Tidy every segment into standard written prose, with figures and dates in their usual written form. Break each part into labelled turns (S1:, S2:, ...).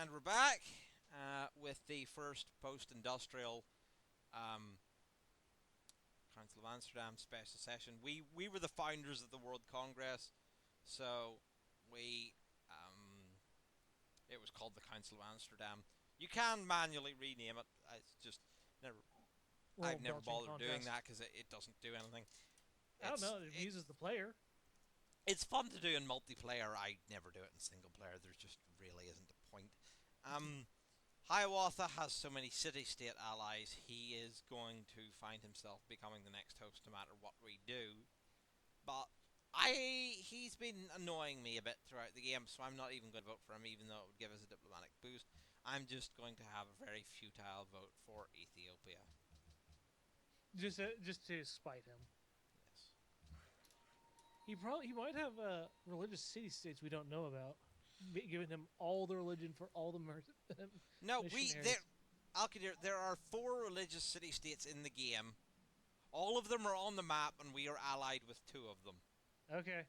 S1: And we're back with the first post-industrial Council of Amsterdam special session. We were the founders of the World Congress, so we it was called the Council of Amsterdam. You can manually rename it. It's just never. I've
S2: World
S1: never
S2: belching
S1: bothered doing
S2: contest.
S1: that because it doesn't do anything.
S2: I don't
S1: It's
S2: know. It
S1: it,
S2: amuses the player.
S1: it's fun to do in multiplayer. I never do it in single player. There just really isn't a point. Um, Hiawatha has so many city-state allies, he is going to find himself becoming the next host no matter what we do. But he's been annoying me a bit throughout the game, so I'm not even going to vote for him, even though it would give us a diplomatic boost. I'm just going to have a very futile vote for Ethiopia.
S2: Just to spite him.
S1: Yes.
S2: He might have religious city states we don't know about, giving him all the religion for all the
S1: No,
S2: missionaries.
S1: Alkadir, there are 4 religious city-states in the game. All of them are on the map, and we are allied with 2 of them.
S2: Okay.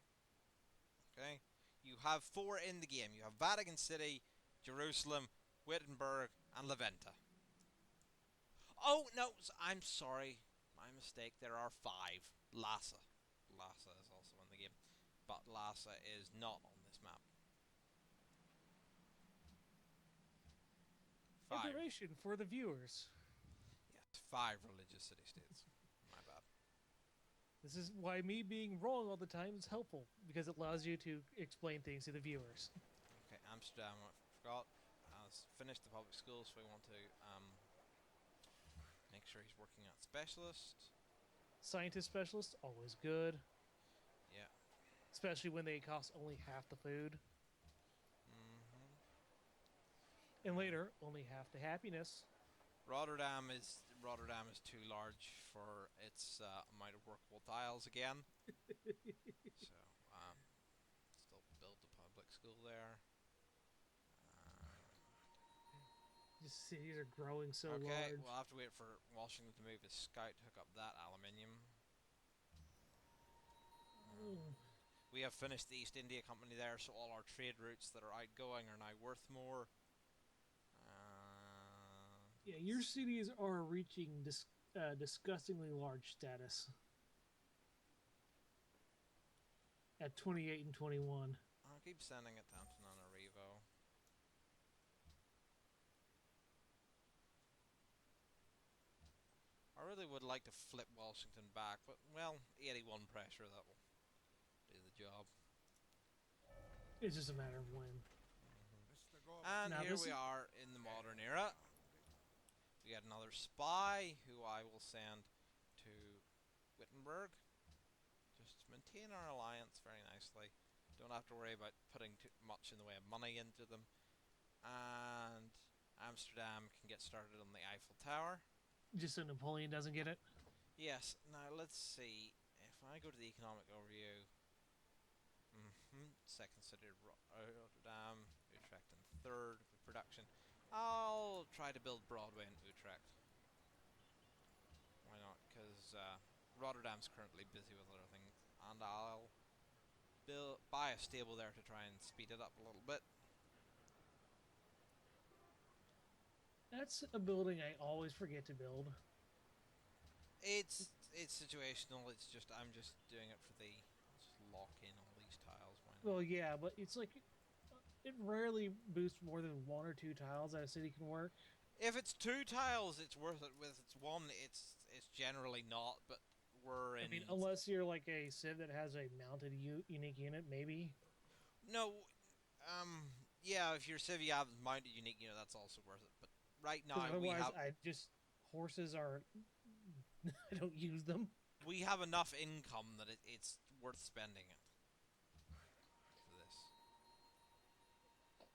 S1: Okay? You have 4 in the game. You have Vatican City, Jerusalem, Wittenberg, and Leventa. Oh, no, I'm sorry. My mistake. There are 5. Lhasa. Lhasa is also in the game. But Lhasa is not on this map. 5.
S2: Information for the viewers.
S1: Yes, 5 religious city states. My bad.
S2: This is why me being wrong all the time is helpful because it allows you to explain things to the viewers.
S1: Okay, Amsterdam, I forgot. Has finished the public schools, so we want to make sure he's working at specialist.
S2: Scientist specialist always good,
S1: Yeah.
S2: especially when they cost only half the food,
S1: hmm
S2: and later only half the happiness.
S1: Rotterdam is too large for its amount of workable tiles again. So still build the public school there.
S2: Just cities are growing so
S1: Okay, we'll
S2: large.
S1: have to wait for Washington to move his scout to hook up that aluminium.
S2: Mm.
S1: We have finished the East India Company there, so all our trade routes that are outgoing are now worth more.
S2: Yeah, your cities are reaching disgustingly large status at 28 and 21.
S1: I'll keep sending it to Antananarivo. I really would like to flip Washington back, but, well, 81 pressure, that will do the job.
S2: It's just a matter of when.
S1: And
S2: Now
S1: here
S2: this
S1: we
S2: is
S1: are in the modern era. We got another spy who I will send to Wittenberg. Just maintain our alliance very nicely. Don't have to worry about putting too much in the way of money into them. And Amsterdam can get started on the Eiffel Tower.
S2: just so Napoleon doesn't get it.
S1: Yes, now let's see. If I go to the economic overview, second city Rotterdam, Utrecht in third with production. I'll try to build Broadway in Utrecht. Why not? Because Rotterdam's currently busy with other things, and I'll buy a stable there to try and speed it up a little bit.
S2: That's a building I always forget to build.
S1: It's situational. It's just I'm just doing it for the just lock in all these tiles. Why not?
S2: Well, yeah, but it's like it rarely boosts more than one or two tiles that a city can work.
S1: If it's 2 tiles, it's worth it. With it's one, it's generally not. But we're
S2: I mean,
S1: in
S2: unless you're like a civ that has a mounted unique unit, maybe.
S1: no. Yeah, if your Civ you have mounted unique, that's also worth it. But right
S2: Because
S1: now we
S2: otherwise,
S1: have
S2: I just horses are I don't use them.
S1: we have enough income that it's worth spending it for this.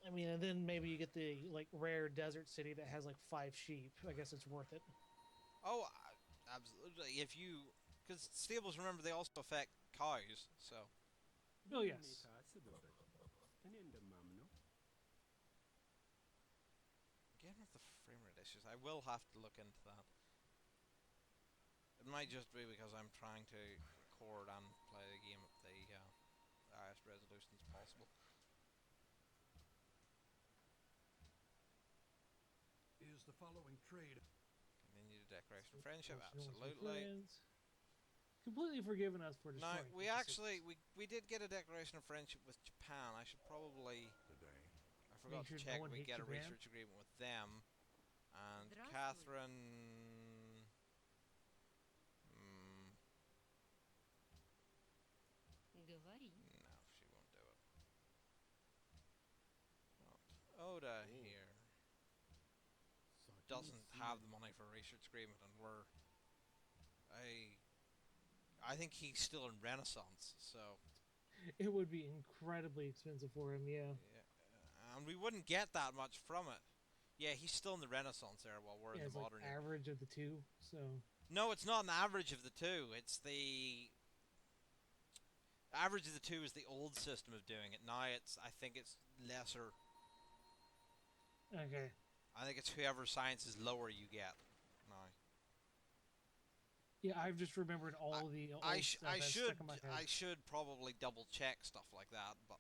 S2: I mean, and then maybe you get the like rare desert city that has like 5 sheep. I guess it's worth it.
S1: Oh, absolutely. If you because stables, remember they also affect cows. So
S2: Oh yes,
S1: again with the frame rate issues, I will have to look into that. It might just be because I'm trying to record and play the game at the highest resolution as possible.
S3: the following trade.
S1: Continue the declaration of friendship.
S2: Fortune once we're
S1: Absolutely.
S2: friends. Completely forgiven us for
S1: Now
S2: destroying.
S1: we
S2: the
S1: actually
S2: cities.
S1: we did get a declaration of friendship with Japan. I should probably.
S3: Today.
S1: I forgot
S2: sure
S1: to
S2: no
S1: check
S2: one
S1: if we
S2: hates
S1: get a
S2: Japan.
S1: research agreement with them. And
S4: Здравствуй.
S1: Catherine. Mm,
S4: Говори.
S1: no, she won't do it. Not Oda here doesn't have the money for a research agreement, and I think he's still in Renaissance, so
S2: It would be incredibly expensive for him. Yeah.
S1: yeah, and we wouldn't get that much from it. Yeah, he's still in the Renaissance era while we're
S2: Yeah,
S1: in
S2: it's
S1: the
S2: like
S1: modern era.
S2: average of the two. So
S1: No, it's not an average of the two. It's the average of the two is the old system of doing it. Now I think it's lesser.
S2: okay.
S1: I think it's whoever science is lower you get now.
S2: Yeah, I've just remembered all the old stuff that's stuck in my head.
S1: I should probably double check stuff like that, but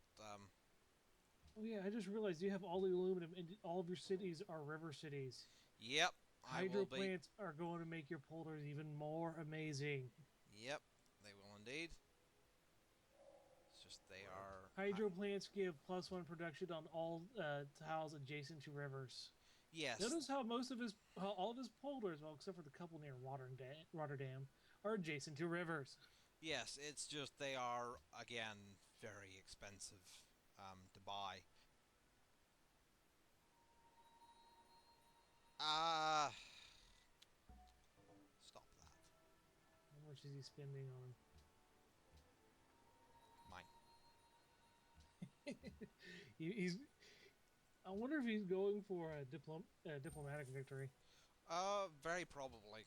S2: Oh yeah, I just realized you have all the aluminum, and all of your cities are river cities.
S1: yep, I
S2: Hydro
S1: will be.
S2: plants are going to make your polders even more amazing.
S1: Yep, they will indeed. It's just they are.
S2: Hydro plants give +1 production on all tiles adjacent to rivers.
S1: Yes,
S2: Notice how all of his polders, well, except for the couple near Rotterdam, are adjacent to rivers.
S1: yes. It's just they are again very expensive to buy. Ah, stop that.
S2: How much is he spending on?
S1: Mine.
S2: He's. I wonder if he's going for a diplomatic victory.
S1: Very probably.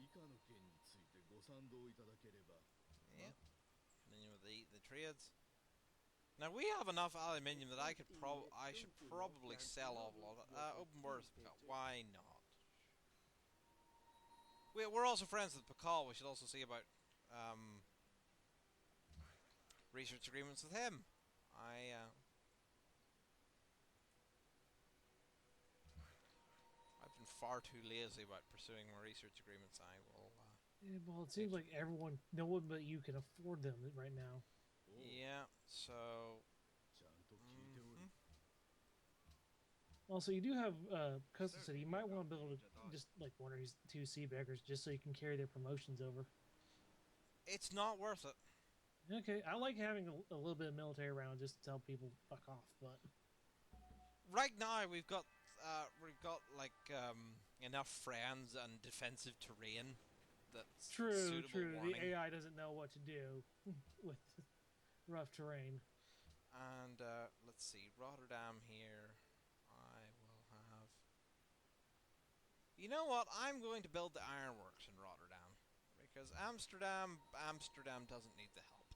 S5: 以下の件についてご賛同いただければ
S1: Yeah. Continue with the trades. Now we have enough aluminium that I should probably sell off a lot of it. Open Worth, why not? We're also friends with Pakal. We should also see about research agreements with him. I've been far too lazy about pursuing my research agreements. I will.
S2: Yeah, well, it seems like no one but you can afford them right now.
S5: おう
S1: Yeah. So.
S5: ちゃんと聞いておる、
S1: Mhm.
S2: Also, you do have Custom City. You might want to build just like one or two sea beggars just so you can carry their promotions over.
S1: It's not worth it.
S2: Okay, I like having a little bit of military around just to tell people fuck off, but
S1: Right now we've got like enough friends and defensive terrain that's suitable
S2: true.
S1: warning.
S2: The AI doesn't know what to do with rough terrain.
S1: And let's see, Rotterdam here. I will have. You know what? I'm going to build the ironworks in Rotterdam because Amsterdam doesn't need the help.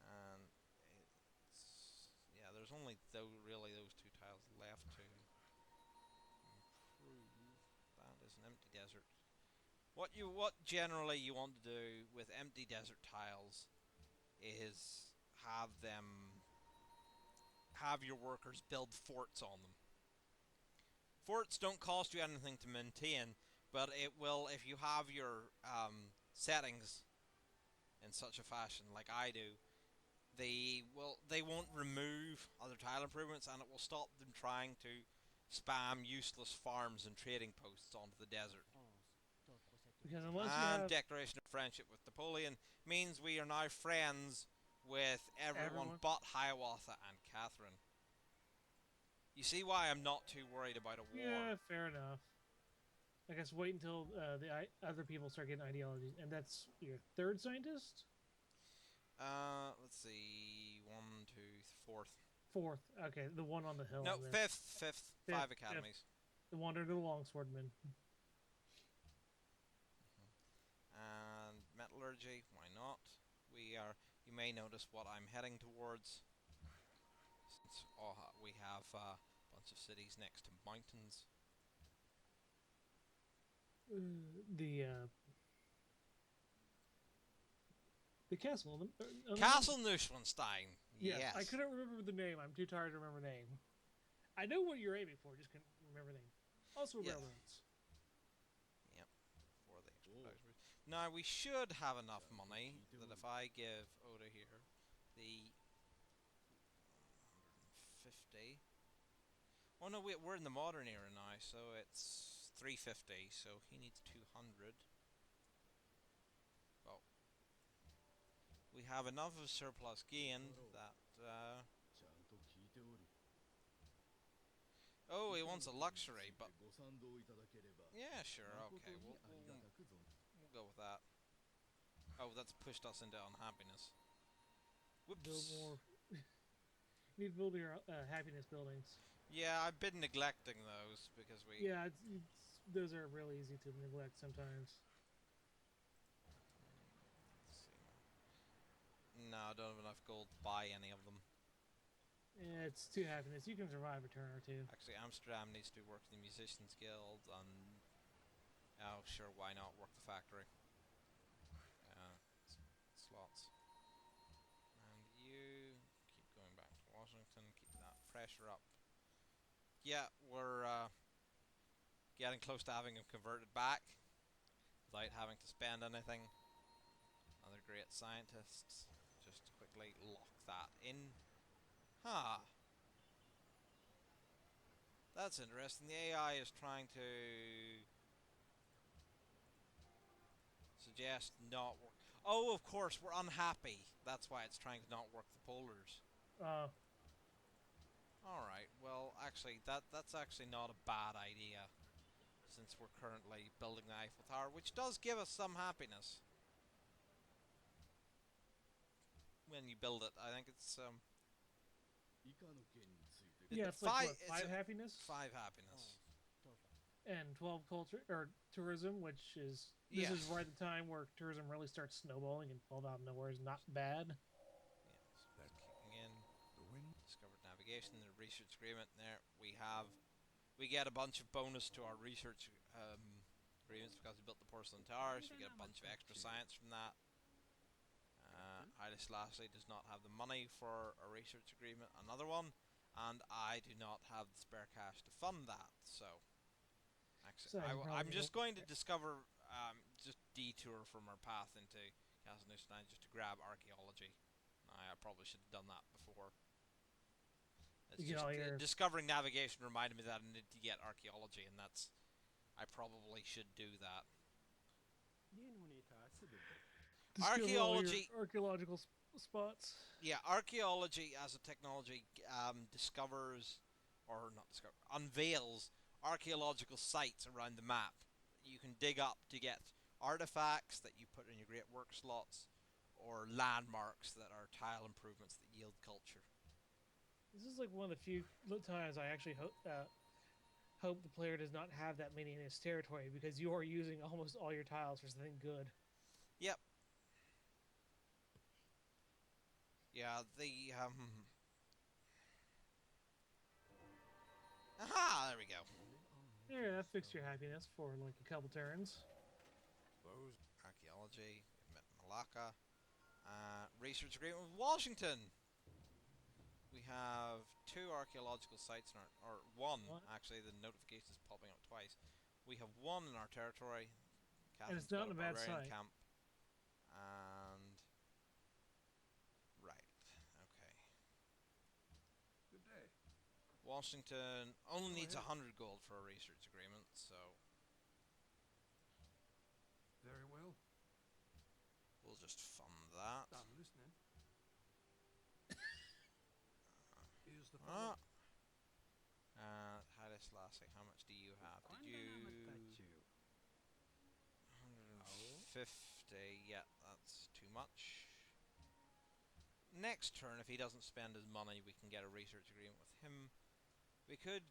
S1: And there's only really those two tiles left to improve. That is an empty desert. What generally you want to do with empty desert tiles is have your workers build forts on them. Forts don't cost you anything to maintain, but it will if you have your settings in such a fashion like I do. They won't remove other tile improvements, and it will stop them trying to spam useless farms and trading posts onto the desert.
S2: Because unless you
S1: And
S2: have
S1: declaration of friendship with Napoleon means we are now friends with everyone but Hiawatha and Catherine. You see why I'm not too worried about a war.
S2: yeah, fair enough. I guess wait until the other people start getting ideologies, and that's your third scientist.
S1: Let's see, 1, 2, 4th.
S2: Fourth, okay, the one on the hill.
S1: No,
S2: on there.
S1: fifth. 5 academies.
S2: The Wanderer, the Longswordman.
S1: And metallurgy, why not? You may notice what I'm heading towards. Since we have a bunch of cities next to mountains.
S2: The castle.
S1: Castle Neuschwanstein.
S2: Yes,
S1: Yes.
S2: I couldn't remember the name. I'm too tired to remember the name. I know what you're aiming for, just couldn't remember the name. Also,
S1: Yeah.
S2: railroads.
S1: For the extra
S5: Oh.
S1: production. Now we should have enough money that if I give Oda here the 150. Oh no, wait, we're in the modern era now, so it's 350. So he needs 200. Well, we have enough of surplus gain that.
S5: ちゃんと聞いておる。
S1: Oh, he wants a luxury, but
S5: ご賛同いただければ
S1: yeah, sure,
S5: 誠
S1: okay,
S5: に
S1: we'll,
S5: ありがたく存じ
S1: we'll go with that. Oh, that's pushed us into unhappiness.
S2: Build
S1: Whoops.
S2: more. You need to build your happiness buildings.
S1: Yeah, I've been neglecting those because we.
S2: Yeah, those are really easy to neglect sometimes.
S1: Let's see. No, I don't have enough gold to buy any of them.
S2: Yeah, it's two happiness. You can survive a turn or two.
S1: Actually, Amsterdam needs to work the Musicians Guild, and oh, sure, why not work the factory? Slots. And you keep going back to Washington, keep that pressure up. Yeah, we're getting close to having him converted back without having to spend anything. Other great scientists. Just quickly lock that in. Huh. That's interesting. The AI is trying to suggest not work. Oh, of course, we're unhappy. That's why it's trying to not work the polars. Alright, well, actually, that's actually not a bad idea, since we're currently building the Eiffel Tower, which does give us some happiness. When you build it, I think it's,
S5: 以下の件について
S2: yeah, it's
S1: Five-
S2: like what,
S1: it's
S2: 5
S1: a-
S2: happiness
S1: 5 happiness.
S2: and 12 culture or tourism, which is this is
S1: Yes.
S2: right at the time where tourism really starts snowballing, and 12 out of nowhere is not bad.
S1: Yes, kicking in.
S3: The wind.
S1: Discovered navigation, the research agreement there. We get a bunch of bonus to our research agreements because we built the porcelain tower, so we get a bunch of extra science from that. Haile Selassie does not have the money for a research agreement, another one, and I do not have the spare cash to fund that, so actually,
S2: So you
S1: I'm
S2: probably
S1: just
S2: won't-
S1: going to discover, just detour from our path into Castle Newstein just to grab archaeology. I probably should have done that before. It's
S2: You get
S1: just,
S2: all your-
S1: discovering navigation reminded me that I need to get archaeology, and I probably should do that.
S3: 家にも似たすぐ
S2: Just go to all your
S1: Archaeology-
S2: archaeological spots.
S1: Yeah, archaeology as a technology discovers, or not discover, unveils archaeological sites around the map. You can dig up to get artifacts that you put in your great work slots, or landmarks that are tile improvements that yield culture.
S2: This is like one of the few times I actually hope the player does not have that many in his territory, because you are using almost all your tiles for something good.
S1: Yep. Yeah, Aha! There we go.
S2: Yeah, that fixed your happiness for like a couple turns.
S3: Those
S1: Archaeology, we met Malacca. Research agreement with Washington. We have 2 archaeological sites in or 1
S2: What?
S1: actually. The notification is popping up twice. We have 1 in our territory.
S2: And it's
S1: Catherine's
S2: not
S1: got
S2: a bad
S1: barbarian
S2: site.
S1: camp. And right, okay.
S3: good day.
S1: Washington only
S3: Go
S1: needs
S3: ahead.
S1: 100 gold for a research agreement, so
S3: Very well.
S1: we'll just fund that.
S3: I'm listening. Here's the
S1: Ah.
S3: fellow.
S1: Haile Selassie, how much do you have? Did
S3: こんな
S1: you
S3: のまたちゅう
S1: 150? Yeah, that's too much. Next turn, if he doesn't spend his money, we can get a research agreement with him. We could.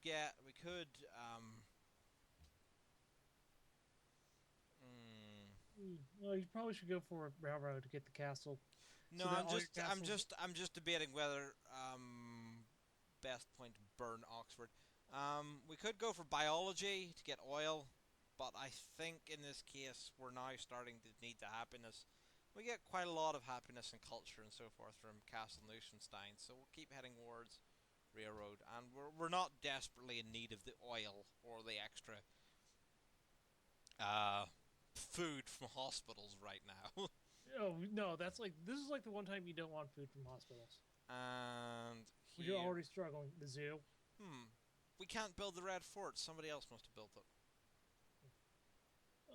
S2: Well, you probably should go for a railroad to get the castle.
S1: No,
S2: So that
S1: I'm
S2: all your
S1: just, I'm
S2: castles-
S1: just, I'm just debating whether best point to burn Oxford. We could go for biology to get oil, but I think in this case we're now starting to need the happiness, We get quite a lot of happiness and culture and so forth from Castle Neuschenstein, so we'll keep heading towards Railroad, and we're not desperately in need of the oil or the extra food from hospitals right now.
S2: Oh no, that's like this is like the one time you don't want food from hospitals.
S1: And
S2: When you're
S1: here,
S2: already struggling. The zoo.
S1: we can't build the Red Fort. Somebody else must have built it.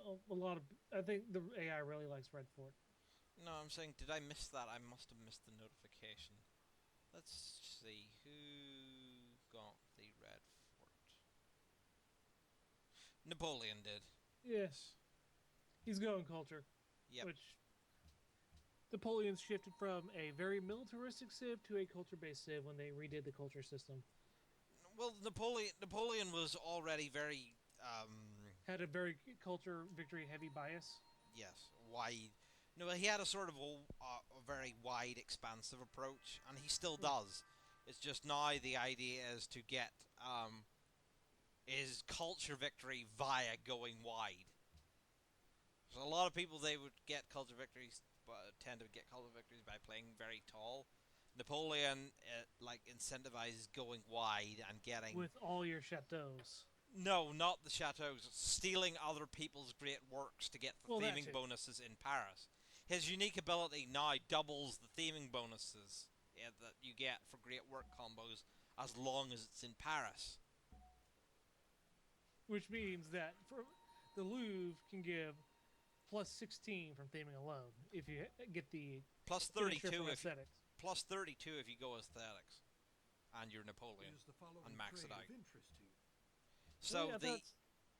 S2: Oh, a lot of. I think the AI really likes Red Fort.
S1: No, I'm saying, did I miss that? I must have missed the notification. Let's see who got the Red Fort. Napoleon did.
S2: Yes, he's going culture,
S1: Yep.
S2: which Napoleon's shifted from a very militaristic civ to a culture-based civ when they redid the culture system.
S1: Well, Napoleon was already very
S2: Had a very culture victory heavy bias.
S1: yes, wide. No, he had a sort of a very wide, expansive approach, and he still does. It's just now the idea is to get is culture victory via going wide. So a lot of people, they would get culture victories, but tend to get culture victories by playing very tall. Napoleon like incentivizes going wide and getting
S2: With all your chateaus.
S1: no, not the chateaus, stealing other people's great works to get the
S2: Well, that
S1: theming
S2: too.
S1: bonuses in Paris. His unique ability now doubles the theming bonuses that you get for great work combos as long as it's in Paris.
S2: Which means that for the Louvre can give plus 16 from theming alone if you get the
S1: Plus
S2: finisher
S1: 32
S2: for
S1: if you,
S2: aesthetics.
S1: plus 32 if you go aesthetics, and you're Napoleon.
S3: Is the following
S1: and max it
S3: trade
S1: out.
S3: of interest to you?
S1: So
S2: Yeah,
S1: the
S2: that's-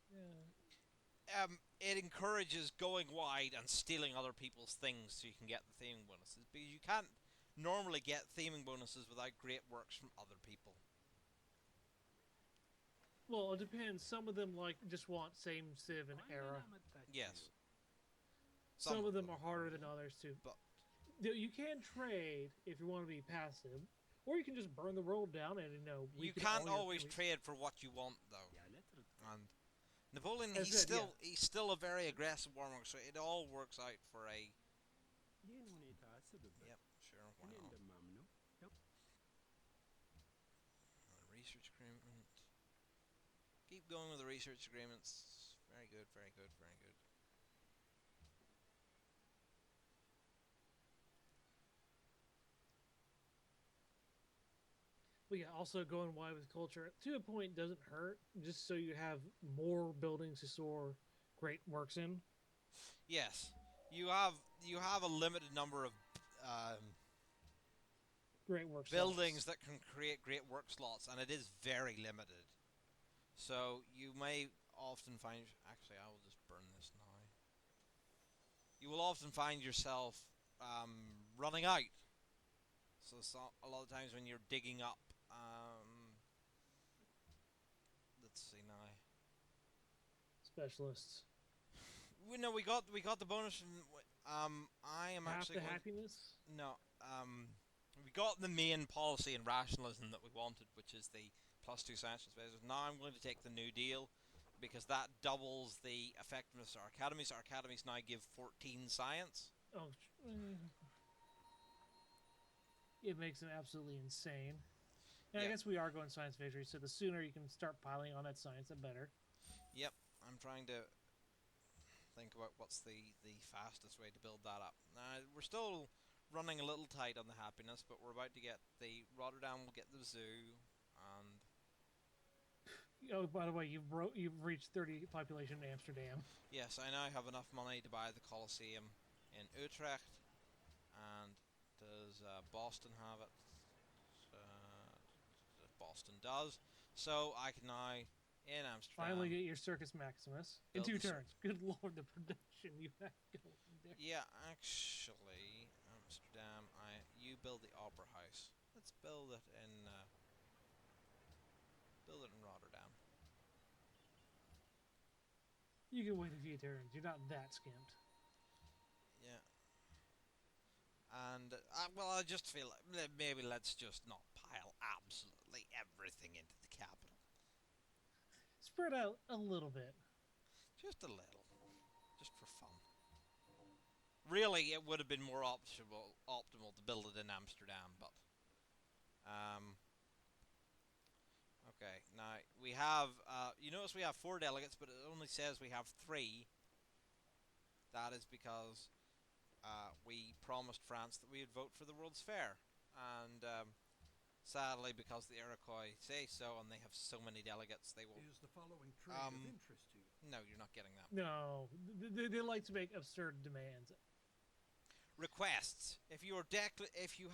S2: yeah.
S1: it encourages going wide and stealing other people's things so you can get the theming bonuses, because you can't normally get theming bonuses without great works from other people.
S2: Well, it depends. Some of them like just want same civ and era.
S1: Yes.
S2: Some of them are harder than others too.
S1: But
S2: You can trade if you want to be passive, or you can just burn the world down and
S1: you
S2: weaken
S1: can't
S2: all your
S1: always
S2: enemies.
S1: trade for what you want, though. And Napoleon,
S2: As
S1: he's
S2: I said,
S1: still a very aggressive warmonger, so it all works out for a. Yep, sure, why not? Research agreement. Keep going with the research agreements. Very good, very good, very good.
S2: But yeah, also going wide with culture to a point doesn't hurt, just so you have more buildings to store great works in.
S1: Yes, you have a limited number of um,
S2: Great works.
S1: buildings that can create great work slots, and it is very limited. So you may often find. Actually, I will just burn this now. You will often find yourself running out. So a lot of times when you're digging up, let's see now.
S2: Specialists.
S1: We got the bonus from. I am
S2: Half
S1: actually
S2: the
S1: going
S2: happiness.
S1: no. We got the main policy and rationalism that we wanted, which is the +2 science and spaces. Now I'm going to take the New Deal, because that doubles the effectiveness of our academies. Our academies now give 14 science.
S2: Oh, it makes them absolutely insane. And I
S1: Yeah.
S2: guess we are going science victory, so the sooner you can start piling on that science, the better.
S1: Yep, I'm trying to think about what's the fastest way to build that up. Now we're still running a little tight on the happiness, but we're about to get the Rotterdam. We'll get the zoo, and
S2: Oh, by the way, you've reached 30 population in Amsterdam.
S1: yes, I now have enough money to buy the Colosseum in Utrecht. And does Boston have it? Boston does. So I can now, in Amsterdam,
S2: Finally get your Circus Maximus in
S1: Build
S2: 2
S1: the cir-
S2: turns. Good lord, the production you have going there.
S1: yeah, actually, Amsterdam. You build the Opera House. Let's build it in Rotterdam.
S2: You can wait a few turns. You're not that skimped.
S1: Yeah. And well, I just feel like maybe let's just not pile absolutely everything into the capital.
S2: Spread out a little bit.
S1: Just a little, just for fun. Really, it would have been more optimal to build it in Amsterdam, but okay. Now we have. You notice we have 4 delegates, but it only says we have 3. That is because we promised France that we would vote for the World's Fair, and sadly, because the Iroquois say so, and they have so many delegates, they will.
S3: Is the following trade of interest to you?
S1: No, you're not getting that.
S2: No, they like to make absurd demands.
S1: Requests. If you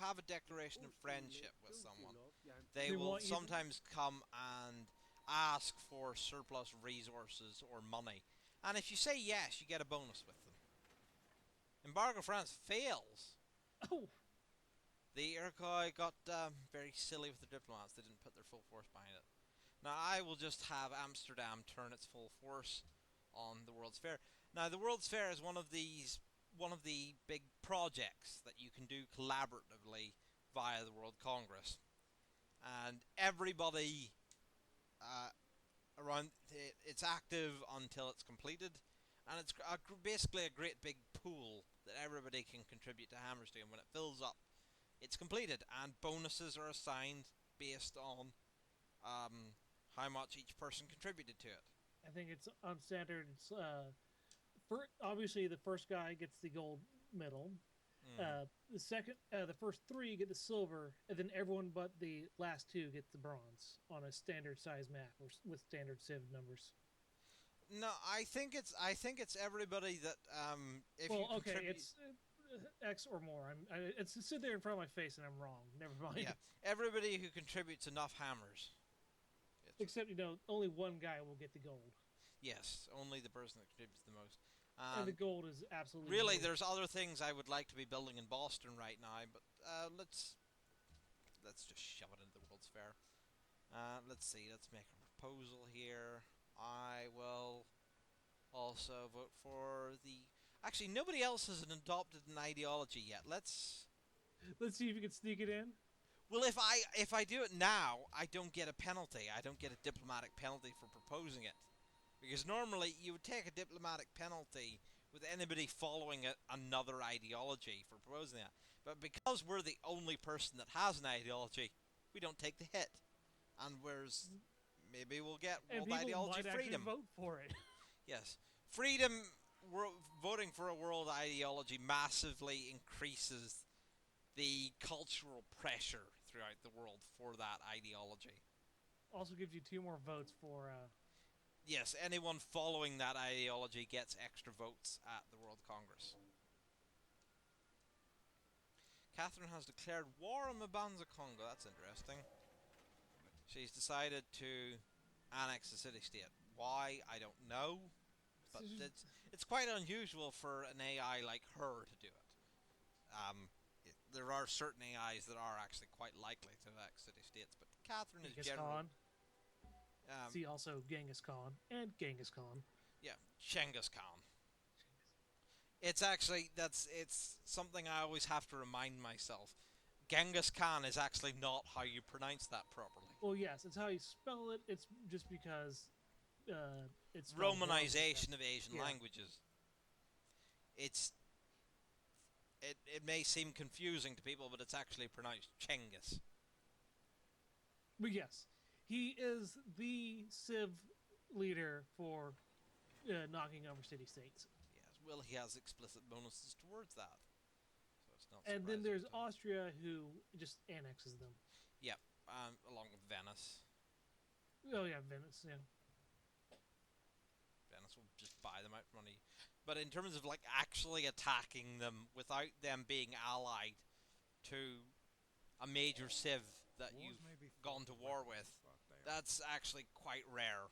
S1: have a declaration of friendship with someone, they
S2: They
S1: will
S2: want you to-
S1: sometimes come and ask for surplus resources or money. And if you say yes, you get a bonus with them. Embargo France fails.
S2: Oh,
S1: The Iroquois got very silly with the diplomats. They didn't put their full force behind it. Now I will just have Amsterdam turn its full force on the World's Fair. Now the World's Fair is one of the big projects that you can do collaboratively via the World Congress, and everybody around it's active until it's completed, and it's basically a great big pool that everybody can contribute to Hammerstein. And when it fills up, it's completed, and bonuses are assigned based on how much each person contributed to it.
S2: I think it's on standard. It's obviously the first guy gets the gold medal. The first 3 get the silver, and then everyone but the last 2 get the bronze on a standard size map or with standard civ numbers.
S1: No, I think it's everybody that if you
S2: Well, okay,
S1: contribute.
S2: it's X or more. It's sit there in front of my face, and I'm wrong. Never mind.
S1: Yeah, everybody who contributes enough hammers.
S2: Except only one guy will get the gold,
S1: Yes, only the person that contributes the most.
S2: and the gold is absolutely
S1: Really,
S2: gold.
S1: there's other things I would like to be building in Boston right now, but let's just shove it into the World's Fair. Let's see. Let's make a proposal here. I will also vote for the. Actually, nobody else has adopted an ideology yet. Let's
S2: Let's see if you can sneak it in.
S1: Well, if I do it now, I don't get a penalty. I don't get a diplomatic penalty for proposing it, because normally you would take a diplomatic penalty with anybody following another ideology for proposing that. But because we're the only person that has an ideology, we don't take the hit. And whereas maybe we'll get
S2: And
S1: world
S2: people
S1: ideology
S2: might
S1: freedom.
S2: actually vote for it.
S1: Yes, freedom. Voting for a world ideology massively increases the cultural pressure throughout the world for that ideology.
S2: Also gives you 2 more votes for.
S1: Yes, anyone following that ideology gets extra votes at the World Congress. Catherine has declared war on Mabanza Congo. That's interesting. She's decided to annex the city-state. Why, I don't know. But it's quite unusual for an AI like her to do it. There are certain AIs that are actually quite likely to annex city-states, but Catherine is
S2: Genghis
S1: generally...
S2: Khan. See also Genghis Khan and Genghis Khan.
S1: Yeah, Genghis Khan. It's actually it's something I always have to remind myself. Genghis Khan is actually not how you pronounce that properly.
S2: Well, yes, it's how you spell it. It's just because it's spelled wrong.
S1: Romanization of Asian
S2: Yeah.
S1: languages. It may seem confusing to people, but it's actually pronounced Chenghis.
S2: But yes, he is the Civ leader for knocking over city-states.
S1: Yes, well, he has explicit bonuses towards that, so it's not.
S2: And then there's
S1: surprising to me.
S2: Austria, who just annexes them.
S1: Yep, along with Venice.
S2: Oh yeah, Venice. Yeah.
S1: Venice will just buy them out from money. But in terms of like actually attacking them without them being allied to a major civ that you've gone to war with, that's actually quite rare.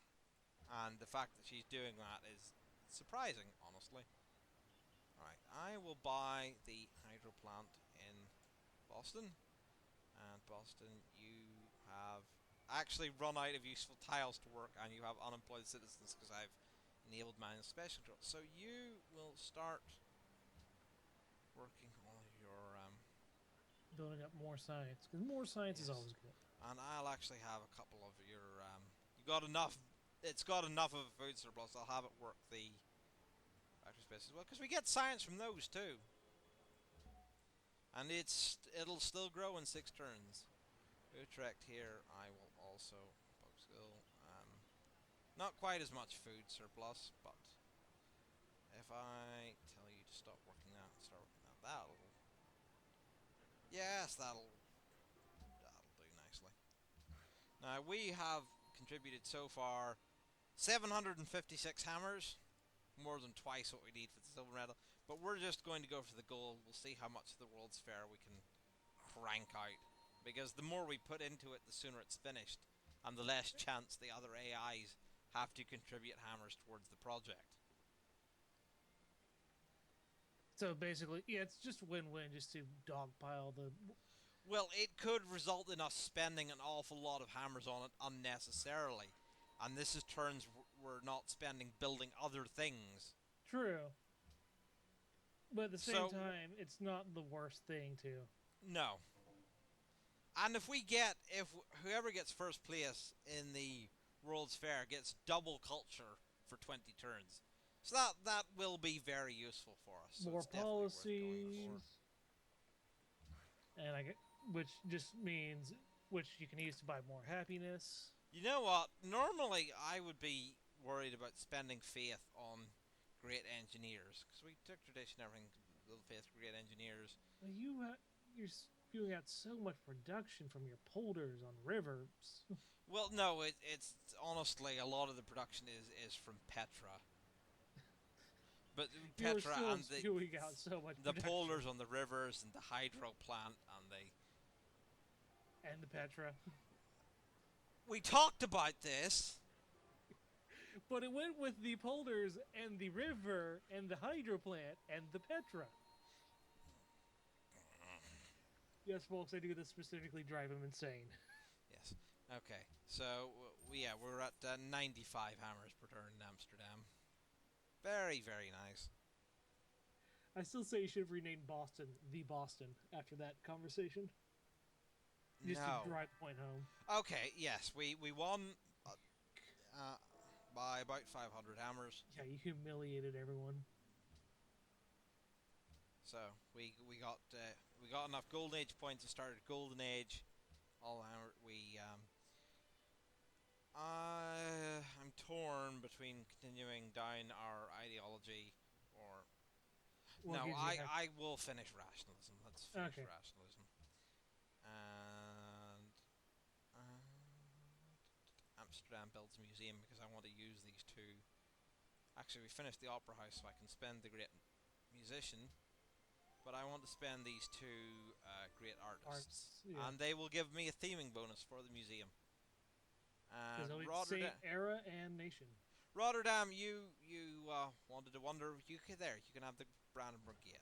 S1: And the fact that she's doing that is surprising, honestly. Alright, I will buy the hydro plant in Boston. And Boston, you have actually run out of useful tiles to work, and you have unemployed citizens because I've enabled mine as special control. So you will start working on your
S2: Building up more science, because more science is
S1: Yes.
S2: always good.
S1: and I'll actually have a couple of your you got enough. It's got enough of a food surplus. I'll have it work the factory space as well, because we get science from those too. And it'll still grow in 6 turns. Utrecht here, I will also Boxgill. Not quite as much food surplus, but if I tell you to stop working that and start working that, that'll do nicely. Now we have contributed so far 756 hammers, more than twice what we need for the silver medal. But we're just going to go for the gold. We'll see how much of the World's Fair we can crank out, because the more we put into it, the sooner it's finished, and the less chance the other AIs have to contribute hammers towards the project.
S2: So basically, yeah, it's just win-win just to dogpile the.
S1: Well, it could result in us spending an awful lot of hammers on it unnecessarily, and this is turns we're not spending building other things.
S2: True. But at the same time, it's not the worst thing to.
S1: No. And if whoever gets first place in the World's Fair gets double culture for 20 turns. So that will be very useful for us. So
S2: More
S1: it's definitely worth
S2: policies.
S1: going for.
S2: And which just means which you can use to buy more happiness.
S1: You know what? Normally I would be worried about spending faith on great engineers, because we took tradition, everything, build faith, great engineers.
S2: Well, you're spewing out so much production from your polders on rivers.
S1: Well, no, it's honestly a lot of the production is from Petra. But
S2: You're
S1: Petra
S2: still
S1: and
S2: spewing out so much
S1: the
S2: production.
S1: polders on the rivers and the hydro plant
S2: And the Petra.
S1: We talked about this.
S2: But it went with the polders and the river and the hydro plant and the Petra. Yes, folks, I do this specifically drive him insane.
S1: Yes. Okay. So we're at 95 hammers per turn in Amsterdam. Very, very nice.
S2: I still say you should have renamed Boston the Boston after that conversation. Just
S1: No.
S2: to drive the point home.
S1: Okay. Yes, we won by about 500 hammers.
S2: Yeah, you humiliated everyone.
S1: So we got enough Golden Age points to start at Golden Age. I'm torn between continuing down our ideology or
S2: What gives you
S1: I will finish rationalism. Let's finish
S2: Okay.
S1: rationalism. And Amsterdam builds a museum because I want to use these two. Actually, we finished the Opera House, so I can spend the great musician. But I want to spend these two great artists,
S2: yeah.
S1: and they will give me a theming bonus for the museum.
S2: Because only
S1: Rotterdam,
S2: same era and nation.
S1: Rotterdam, you wanted to wonder. You can have the Brandenburg Gate.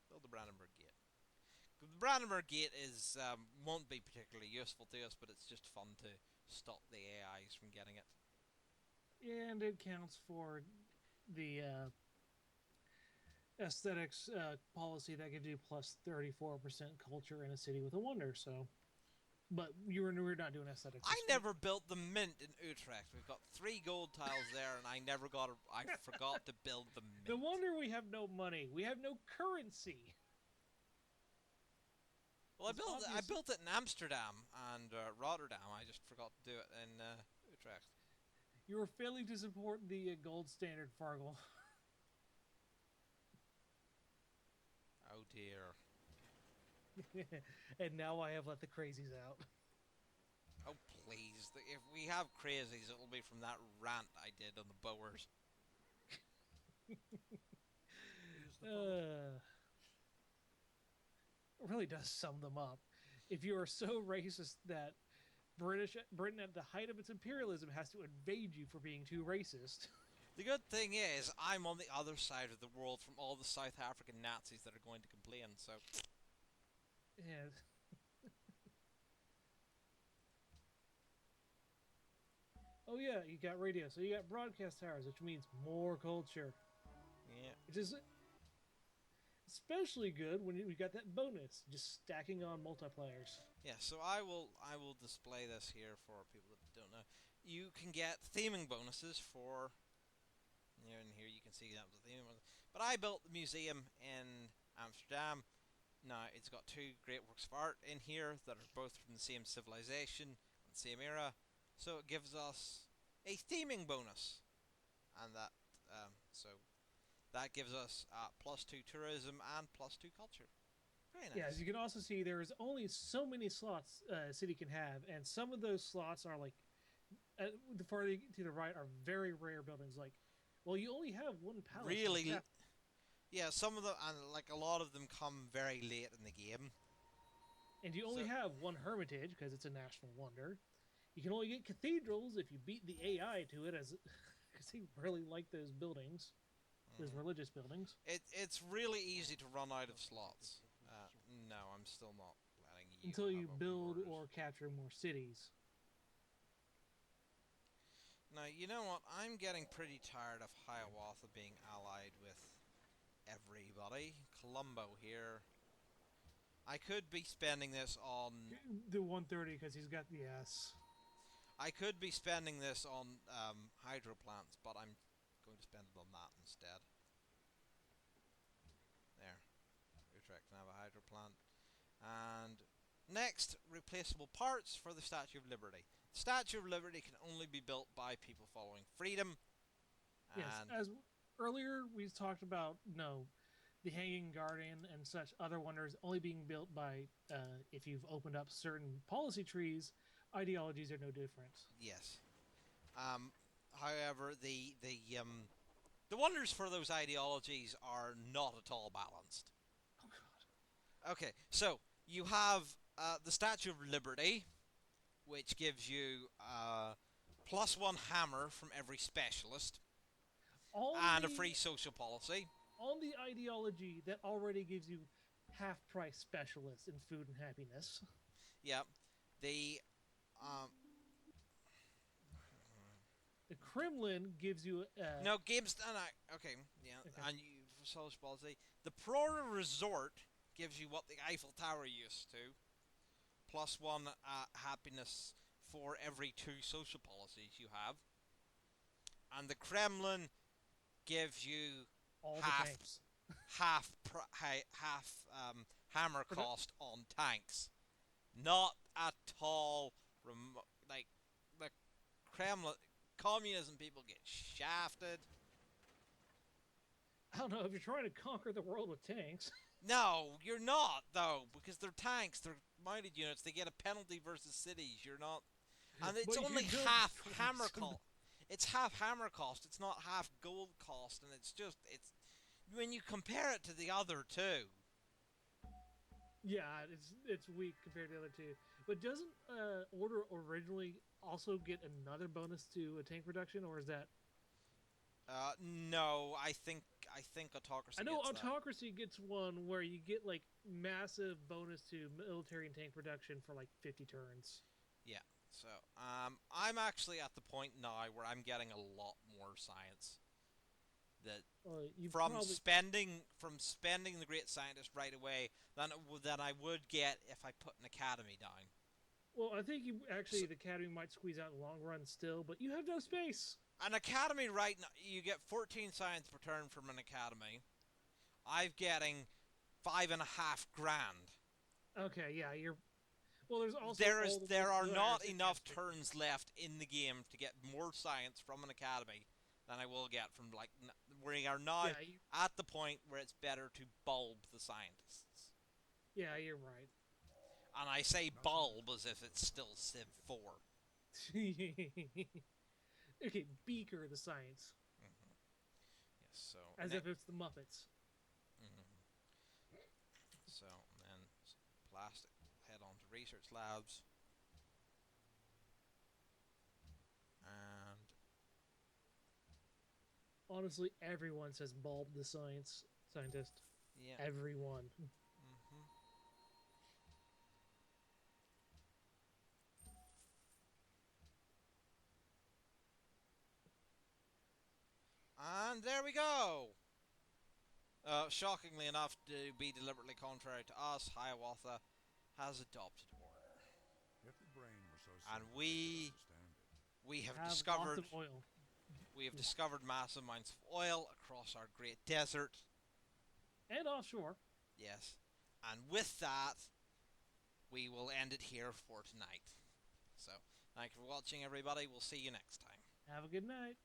S1: Build the Brandenburg Gate. The Brandenburg Gate won't be particularly useful to us, but it's just fun to stop the AIs from getting it.
S2: And it counts for the aesthetics policy that can do plus 34% culture in a city with a wonder. So, but we're not doing aesthetics.
S1: I never built the mint in Utrecht. We've got 3 gold tiles there, and I forgot to build the mint.
S2: No wonder we have no money. We have no currency.
S1: Well, I built it in Amsterdam and Rotterdam. I just forgot to do it in Utrecht.
S2: You were failing to support the gold standard, Fargle.
S1: Oh dear.
S2: And now I have let the crazies out.
S1: Oh please. If we have crazies, it'll be from that rant I did on the Boers.
S2: It really does sum them up. If you are so racist that Britain at the height of its imperialism has to invade you for being too racist.
S1: The good thing is, I'm on the other side of the world from all the South African Nazis that are going to complain, so...
S2: Yeah. Oh yeah, you got radio, so you got broadcast towers, which means more culture.
S1: Yeah.
S2: Which is especially good when we got that bonus, just stacking on multipliers.
S1: Yeah, so I will display this here for people that don't know. You can get theming bonuses for And here you can see that was the theme. But I built the museum in Amsterdam. Now, it's got two great works of art in here that are both from the same civilization and same era. So it gives us a theming bonus. And that gives us +2 tourism and +2 culture. Very nice.
S2: Yeah, as you can also see, there's only so many slots a city can have, and some of those slots are like, the farther to the right are very rare buildings. Like, well, you only have one palace.
S1: Really,
S2: Yeah.
S1: yeah, some of them, and like a lot of them come very late in the game.
S2: And you only
S1: So-
S2: have one hermitage because it's a national wonder. You can only get cathedrals if you beat the AI to it, as because they really like those buildings, those religious buildings.
S1: It's really easy to run out of slots. No, I'm still not letting you.
S2: Until you
S1: have open
S2: build
S1: borders.
S2: or capture more cities.
S1: Now, you know what? I'm getting pretty tired of Hiawatha being allied with everybody. Colombo here. I could be spending this on.
S2: The 130 because he's got the S.
S1: I could be spending this on hydro plants, but I'm going to spend it on that instead. There. Utrecht can have a hydro plant. And next, replaceable parts for the Statue of Liberty. The Statue of Liberty can only be built by people following freedom.
S2: Yes,
S1: And
S2: as earlier we talked about, the Hanging Garden and such other wonders only being built by if you've opened up certain policy trees. Ideologies are no different.
S1: yes. However, the wonders for those ideologies are not at all balanced.
S2: Oh god.
S1: Okay, so you have the Statue of Liberty, which gives you +1 hammer from every specialist and a free social policy.
S2: On the ideology that already gives you half-price specialists in food and happiness.
S1: Yeah, the
S2: The Kremlin gives you
S1: no games. Okay, yeah,
S2: Okay.
S1: and you for social policy. The Prora Resort gives you what the Eiffel Tower used to, +1 happiness for every 2 social policies you have, and the Kremlin gives you
S2: all
S1: half-
S2: the tanks.
S1: half hammer cost on tanks. Not at all like the Kremlin communism people get shafted.
S2: I don't know if you're trying to conquer the world with tanks.
S1: No, you're not though, because they're tanks, they're mounted units, they get a penalty versus cities, you're not, and it's
S2: But
S1: only
S2: you don't
S1: half
S2: trust
S1: hammer
S2: them.
S1: cost. It's half hammer cost, it's not half gold cost, and it's when you compare it to the other two.
S2: Yeah, it's weak compared to the other two. But doesn't Order originally also get another bonus to a tank reduction, or is that?
S1: No, I think autocracy.
S2: I know
S1: gets that.
S2: Autocracy gets one where you get like massive bonus to military and tank production for like 50 turns.
S1: Yeah. So, I'm actually at the point now where I'm getting a lot more science. That
S2: You
S1: from
S2: probably
S1: spending the great scientist right away than I would get if I put an academy down.
S2: well, I think you actually the academy might squeeze out in the long run still, but you have no space.
S1: An academy right now, you get 14 science per turn from an academy. I'm getting 5.5 grand.
S2: Okay, yeah, you're. Well, there's also
S1: There are not
S2: layers
S1: enough
S2: against it.
S1: turns left in the game to get more science from an academy than I will get from we are now
S2: Yeah,
S1: at the point where it's better to bulb the scientists.
S2: yeah, you're right.
S1: And I say bulb as if it's still Civ 4.
S2: Okay, Beaker the science,
S1: Yes, so
S2: as if it's the Muppets.
S1: So and then plastic head on to research labs. And
S2: Honestly, everyone says bulb the scientist.
S1: yeah.
S2: Everyone.
S1: And there we go! Shockingly enough, to be deliberately contrary to us, Hiawatha has adopted order.
S3: If the brain were so
S1: And
S3: simple,
S1: we
S3: understand it.
S1: we have
S2: Have
S1: discovered
S2: lots of oil.
S1: We have discovered massive amounts of oil across our great desert.
S2: And offshore.
S1: Yes. And with that, we will end it here for tonight. So, thank you for watching, everybody. We'll see you next time.
S2: Have a good night.